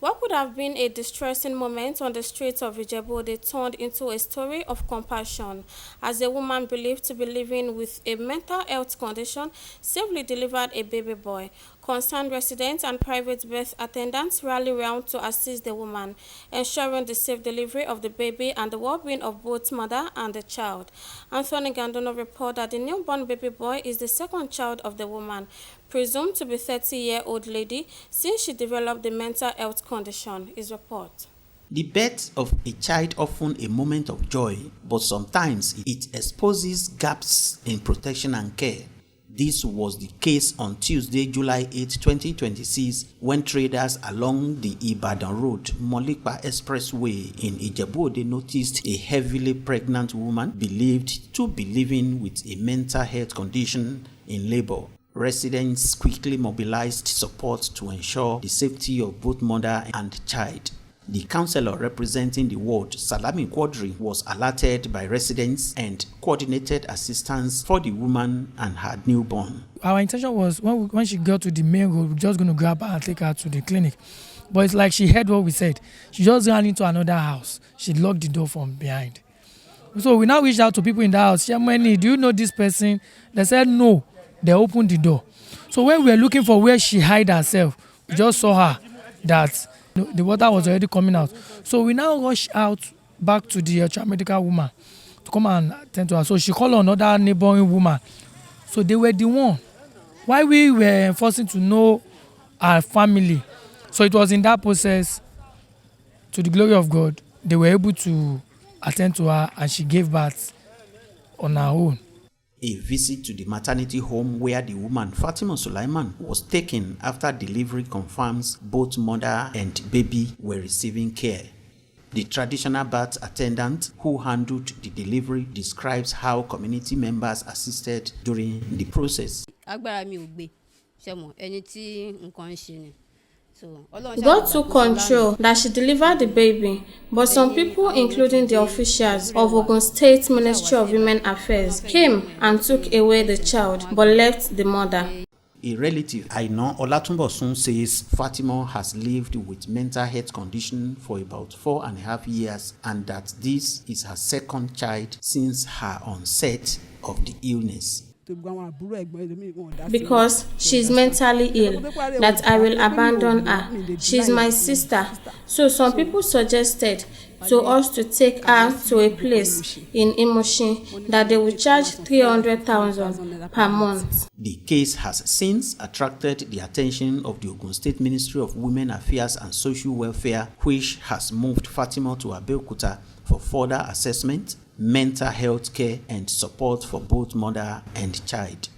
What could have been a distressing moment on the streets of Ijebu Ode turned into a story of compassion as a woman believed to be living with a mental health condition safely delivered a baby boy. Concerned residents and private birth attendants rallied round to assist the woman, ensuring the safe delivery of the baby and the well-being of both mother and the child. Anthony Gandono reported that the newborn baby boy is the second child of the woman, presumed to be 30-year-old lady, since she developed the mental health condition. His report. The birth of a child often a moment of joy, but sometimes it exposes gaps in protection and care. This was the case on Tuesday, July 8, 2026, when traders along the Ibadan Road, Molikpa Expressway in Ijebu Ode noticed a heavily pregnant woman believed to be living with a mental health condition in labor. Residents quickly mobilized support to ensure the safety of both mother and child. The councillor representing the ward, Salami Quadri, was alerted by residents and coordinated assistance for the woman and her newborn. Our intention was when she got to the main road, we're just going to grab her and take her to the clinic. But it's like she heard what we said. She just ran into another house. She locked the door from behind. So we now reached out to people in the house. Shamani, do you know this person? They said no. They opened the door. So when we were looking for where she hid herself, we just saw her that the water was already coming out. So we now rushed out back to the medical woman to come and attend to her. So she called another neighboring woman. So they were the one. While we were forcing to know our family, so it was in that process, to the glory of God, they were able to attend to her and she gave birth on her own. A visit to the maternity home where the woman Fatima Sulaiman was taken after delivery confirms both mother and baby were receiving care. The traditional birth attendant who handled the delivery describes how community members assisted during the process. God took control that she delivered the baby, but some people, including the officials of Ogun State Ministry of Women Affairs, came and took away the child, but left the mother. A relative, Aina Olatunbosun, says Fatima has lived with mental health condition for about 4.5 years and that this is her second child since her onset of the illness. Because she's mentally ill, that I will abandon her. She's my sister. So some people suggested to us to take her to a place in Imoshin that they will charge 300,000 per month. The case has since attracted the attention of the Ogun State Ministry of Women Affairs and Social Welfare, which has moved Fatima to Abeokuta for further assessment, mental health care and support for both mother and child.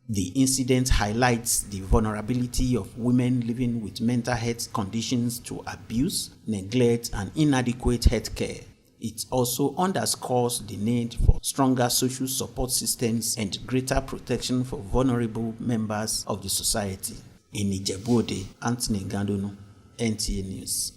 The incident highlights the vulnerability of women living with mental health conditions to abuse, neglect and inadequate health care. It also underscores the need for stronger social support systems and greater protection for vulnerable members of the society. In Ijebu Ode, Anthony Gandono, NTA News.